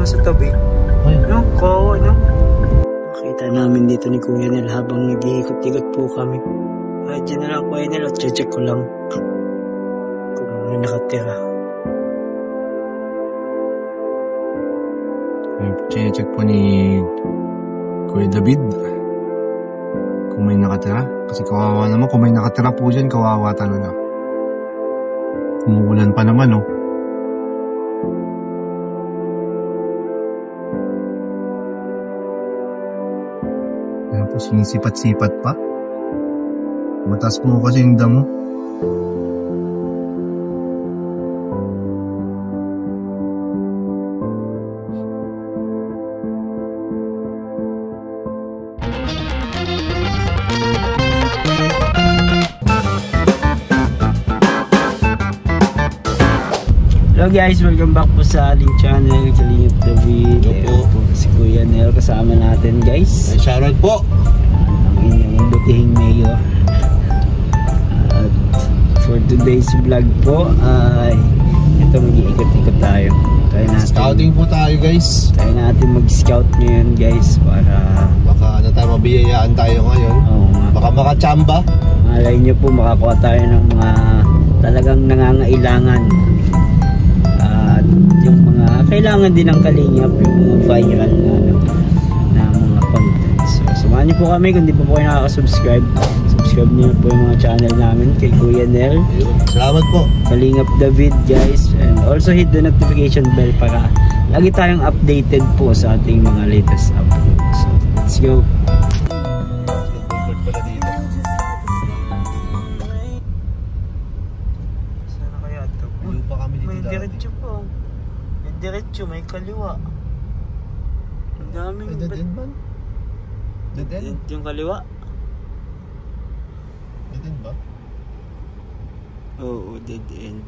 nasa tabi. Ay. No, kawawa, no? Nakita namin dito ni Kuya Nel habang nag-iikot-ikot po kami. Diyan na lang Kuya Nel at check ko lang kung may nakatira. Check po ni Kuya David kung may nakatira. Kasi kawawa naman. Kung may nakatira po dyan, kawawa talaga. Umuulan pa naman, no? Tapos yung sipat-sipat pa. Mataas po kasi yung damo. Hello guys, welcome back po sa ating channel, Kalingap David. Hello po si Kuya Nel kasama natin guys. Shoutout po! Ang inyong butihing mayor. At for today's vlog po ay ito, mag-iikot-ikot tayo. Scouting po tayo guys. Tayo natin mag-scout ngayon guys para Baka tayo mabiyayaan tayo ngayon. Baka makachamba. Malay nyo po makakuha tayo ng mga talagang nangangailangan. At yung mga kailangan din ng Kalingap, yung mga viral na mga contents. So samahan nyo po kami kung di pa po kayo nakaka-subscribe. Subscribe nyo po yung mga channel namin kay Kuya Nel. Salamat po. Kalingap David guys. And also hit the notification bell para lagi tayong updated po sa ating mga latest uploads. So let's go. Sana kaya ito? May diretso po. May diretso, may kaliwa. Ang daming Dead end man? Dead end? yung kaliwa? Dead end ba? Oo, dead end.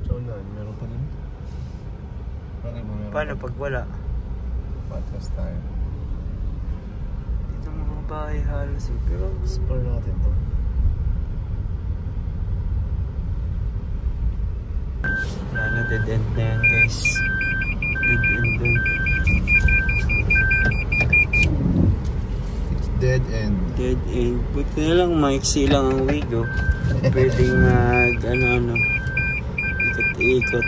So na, meron pa din. Bakit mo meron? Paano pag wala? Patras tayo. Dito mga bahay halos eh. Pero Explore natin to. wala na, dead end na yan guys. Dead end dun. It's dead end. Dead end. Buti na lang maiksi lang ang wig oh. Pwedeng mag ano ikot-ikot.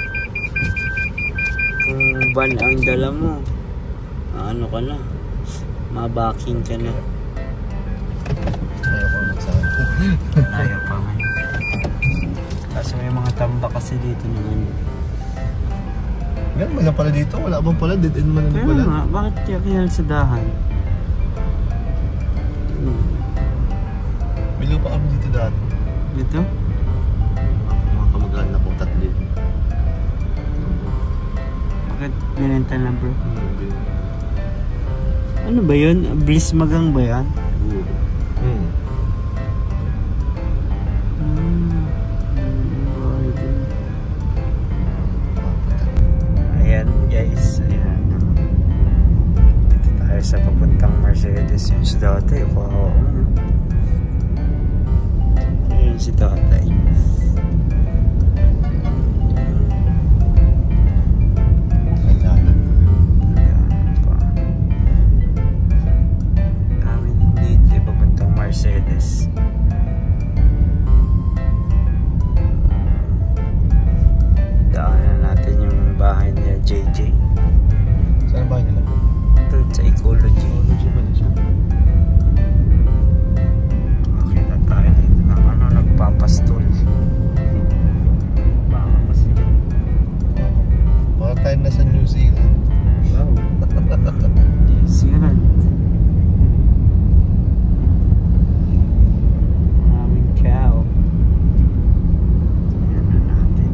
Kung van ang dala mo, ano ka na, mabaking ka na. Ayaw ko magsama. Ayaw pa man. Kaso may mga tamba kasi dito naman. Meron ba na pala dito? Wala bang pala? Dead end man na Kaya pala? nga, bakit kaya kinalsadahan? May lupa kami dito dati. Dito? Mga kamag-anak na pong tatlo. Bakit binenta na bro? Ano ba yun? Bliss Magang ba yan? Ayan guys, ayan. Dito tayo sa papuntang Mercedes. Yun si tatay. Wow. Ayan si tatay. Namin dito papuntang Mercedes. Daanan natin yung bahay niya JJ. Saan ba nila? Ito sa ecology. Ecology ba na siya? Makita tayo dito ng ano, nagpapastol. Baka kasi dyan. Baka tayo nasa New Zealand. Wow. New Zealand. Maraming cow. Tingnan na natin.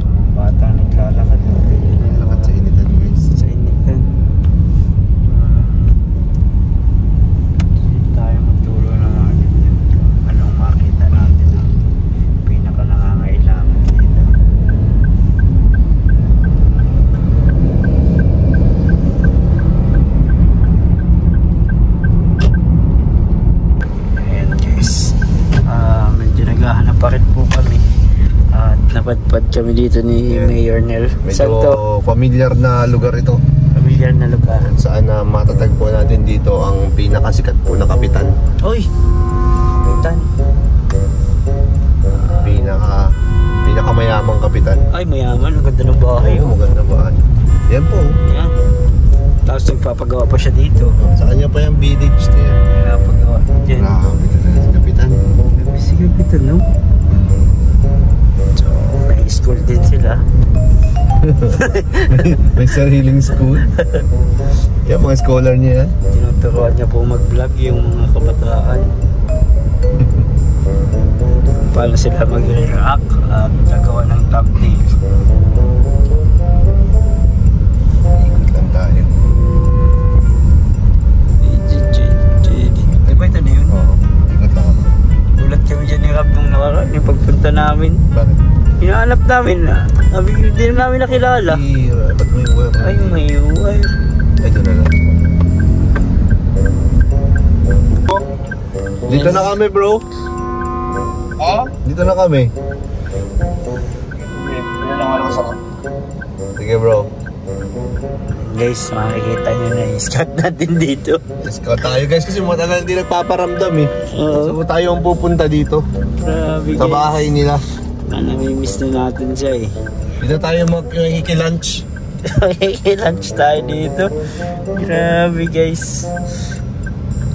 Mga bata naglalakad. Lakad sa initan guys. Sa initan. Hindi tayo magtulo ng agad. napadpad kami dito ni Mayor Nel. Saan to? Medyo familiar na lugar ito. Familiar na lugar. Saan na matatagpuan natin dito ang pinakasikat po na kapitan. Uy! Kapitan. Pinakamayamang kapitan. Ay, mayaman. Ang ganda ng bahay. Oo, maganda ba? Yan po. Yan. Tapos nagpapagawa pa siya dito. Sa kanya pa yung village niya. Nagpapagawa. Yan. Grabe talaga si kapitan. Si Kapitan, no? So, may school din sila. May sariling school. Yan, mga scholar niya yan. Tinuturuan niya po mag-vlog yung mga kabataan. Paano sila mag-react at gagawa ng thumbnail. Ikot lang tayo. Di ba ito na yun? Oo, ikot lang ako. Gulat kami dyan ni Rab nung nakaraan, yung pagpunta namin. Bakit? Hinahanap namin na. Hindi na namin nakilala. Ba't may wire? Ay, may wire. Ito na lang. Dito na kami, bro. Dito na kami. Sige, bro. Guys, makikita nyo na yung scout natin dito. Let's go tayo, guys, kasi matagal hindi nagpaparamdam eh. Oo. So tayo ang pupunta dito. Grabe Sa guys. bahay nila. Namimiss na natin siya eh. Dito tayo mag-lunch. Lunch tayo dito. Grabe guys.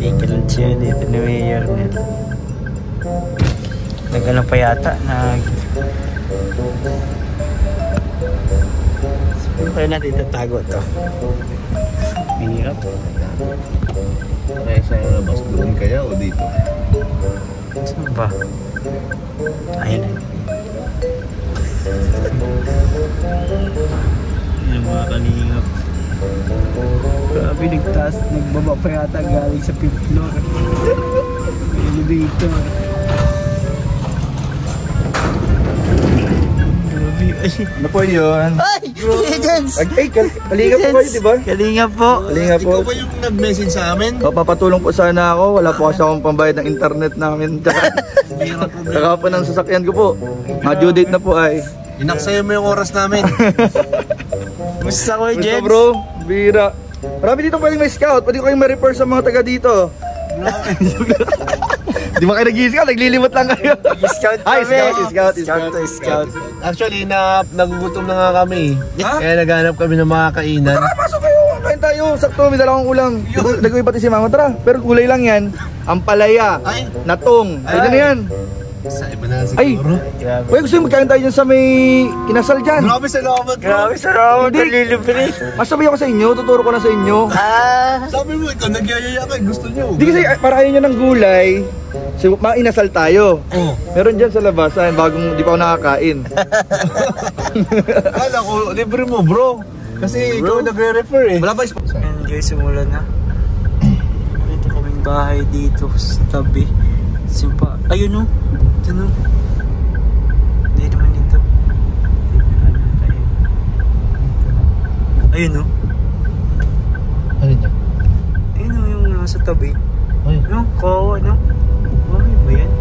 Lunch yun dito ni Mayor Nel. Nagano pa yata. Saan kaya natin tatago to? Mahirap. Kaya sa labas doon kaya o dito? Saan ba? Ayun na. Yan mga kalingap. Grabe, nagbaba pa yata galing sa 5th floor. Elevator. Grabe, ay. Ano po yun? Ay! Legends! Kalinga po kayo, di ba? Kalinga po. Kalinga po. Ikaw ba yung nag-message sa amin? O, papatulong po sana ako. Wala po kasi akong pambayad ng internet namin. Kaka po ng sasakyan ko po. Due date na po ay. Inaksayo mo yung oras namin. Musta ko, Gusto Jens? bro, bira. Marami dito pwedeng may scout. Pwede ko kayong ma-refer sa mga taga dito. Di ba kayo nag-i-scout? Naglilimot lang kayo. Scout Ay, kami. scout. Scout. Actually, nagugutom na nga kami. Kaya naghanap kami ng mga kainan. Tara, pasok kayo. Kain tayo. Sakto, may dalawang ulam. Nagawin pati si mama. Tara, pero kulay lang yan. Ampalaya. Ay. Natong. Pwede na yan. Sa iba na Ay. siguro. Grabe. Uy, gusto yung magkain tayo dyan sa may inasal dyan. Grabe salamat, bro. Grabe, sarap. Hindi. Nalilibre. Masabi ako sa inyo, tuturo ko na sa inyo. Sabi mo, ikaw nagyayaya ka. Gusto nyo. Hindi kasi para ayaw nyo ng gulay, so, mainasal tayo. Oh. Meron dyan sa labasan, bagong di pa ako nakakain. Kala ko, libre mo, bro. Kasi ikaw nagre-refer eh. Wala ba And guys, simula na. Ito kaming bahay dito sa tabi. Simpa. Ayun o. Ito no. Hindi naman dito. Ayun o. Ano niya? Ayun o yung nasa tabi. Ay. No, kawawa no. Bakit ba yan?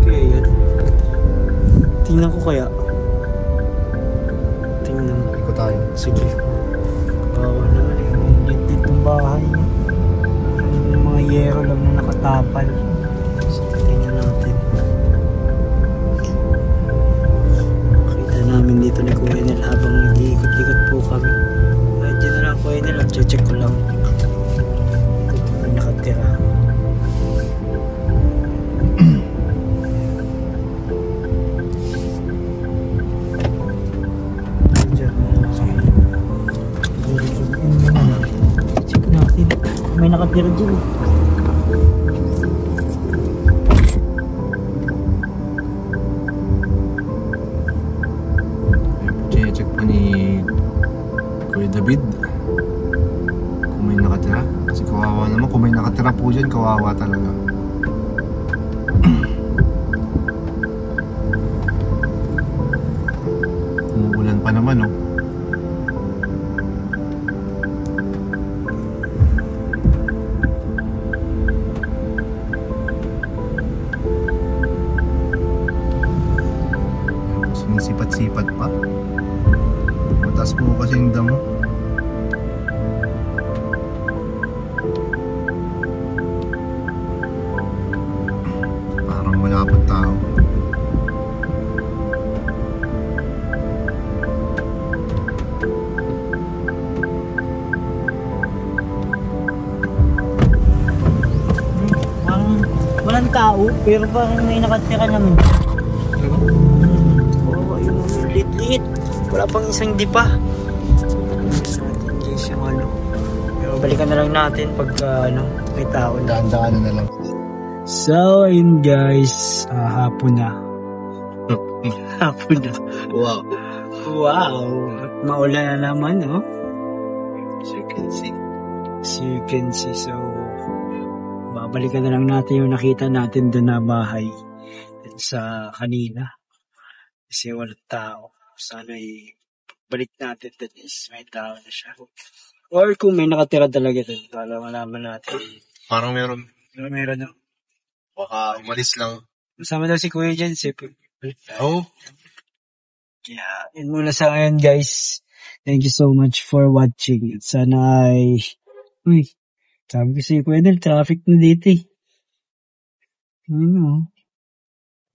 Kaya yan. Tingnan ko kaya. Tingnan mo. Ikaw tayo. Sige. Kawawa naman eh. Yung lit ng bahay niya. Yung mga yero lang na nakatapal. Sige, tingnan natin. Makita namin dito ni Kuya Nel habang nag-iikot-ikot po kami. Ay, dyan na lang Kuya Nel. Check ko lang. Ito po yung nakatira. Check natin. May nakatira dyan. Check po ni Kuya David kung may nakatira. Kasi kawawa naman. Kung may nakatira po dyan, kawawa talaga. Umuulan pa naman, oh. sipad pa. Mataas po kasi yung damo. Parang wala pang tao. Parang walang tao, pero parang may nakatira naman. Oo, yung lit-lit. Wala pang isang dipa. Natin guys yung ano. Pero balikan na lang natin pagka may tao na. Daan-daanan na lang. So, ayun guys, hapon na. Hapon na. Wow. Wow! At maulan na naman, no? As you can see. As you can see, so babalikan na lang natin yung nakita natin doon na bahay sa kanina. Kasi walang tao. Sana balik natin doon is may tao na siya. Or kung may nakatira talaga doon, para malaman natin. Parang meron. Meron na. Baka umalis lang. Masama daw si Kuya Jen. Oh. Kaya, yun muna sa ngayon guys. Thank you so much for watching. At sana ay... Uy, sabi ko si Kuya Del, traffic na dito eh.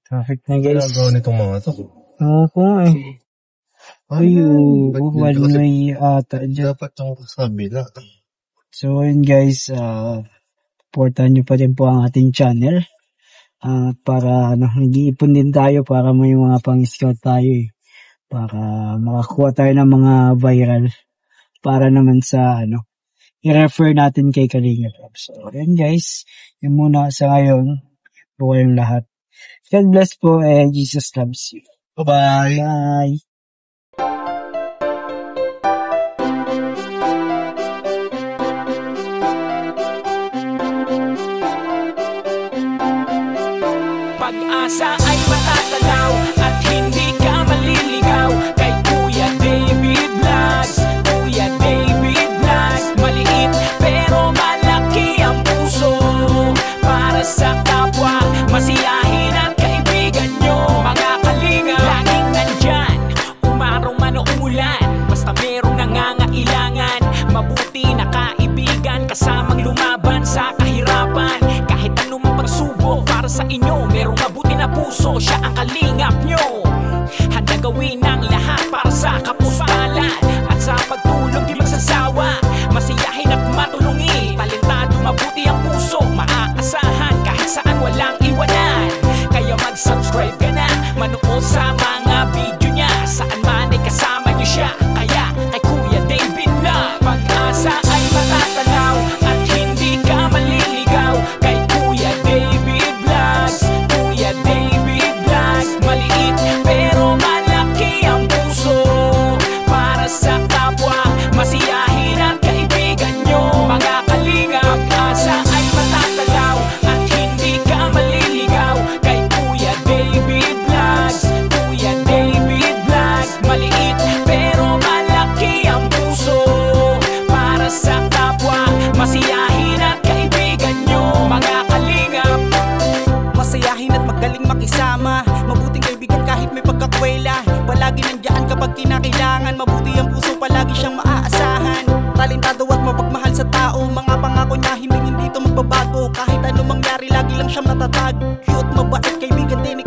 Traffic na guys. Kaya gawin itong mga to. Oo ko eh. One way ata dyan. Dapat yung kasabila. So yun guys, supportan nyo pa rin po ang ating channel. Para nag-iipon din tayo para may mga pang-scout tayo eh. Para makakuha tayo ng mga viral. Para naman sa i-refer natin kay Kalinga Prab. So yun guys, yun muna sa ngayon. Po kayong lahat. God bless po and Jesus loves you. Bye-bye. Bye. Pag-asa ay matatanaw at hindi ka maliligaw kay Kuya David Vlogs. Kuya David Vlogs, maliit pero malaki ang puso para sa kapwa, masiyahin at kaibigan nyo. Mga kalinga, laging nandyan, umaraw man o umulan, basta merong nangangailangan. Mabuti na kaibigan, kasamang lumaban sa kahirapan. Kahit anumang pagsubok para sa inyo, merong mabuti na puso, siya ang kalingap nyo. Handa gawin ang lahat para sa kapuspalan at sa pagtulong di magsasawa, masiyahin at matulungin. Talentado, mabuti ang puso, maaasahan kahit saan walang iwanan. Kaya mag-subscribe ka na, manood sa mga video niya, saan man ay kasama niyo siya. Kaya kay Kuya David Vlog, pag-asa ay matatanaw at hindi ka maliligaw kay Kuya David Vlogs. Kuya David Vlogs, maliit pero malaki ang puso para sa kapwa, masiyahin at kaibigan nyo. Mga kalinga, pag-asa ay matatanaw at hindi ka maliligaw kay Kuya David Vlogs. Kuya David Vlogs, maliit pero malaki ang puso para sa kapwa, masiyahin at kaibigan nyo. Mga kalingap, masayahin at magaling makisama, mabuting kaibigan kahit may pagkakwela. Palagi nandiyan kapag kinakailangan, mabuti ang puso, palagi siyang maaasahan. Talentado at mapagmahal sa tao, mga pangako niya hindi ito magbabago. Kahit anong mangyari, lagi lang siyang natatag. Cute, mabait, kaibigan din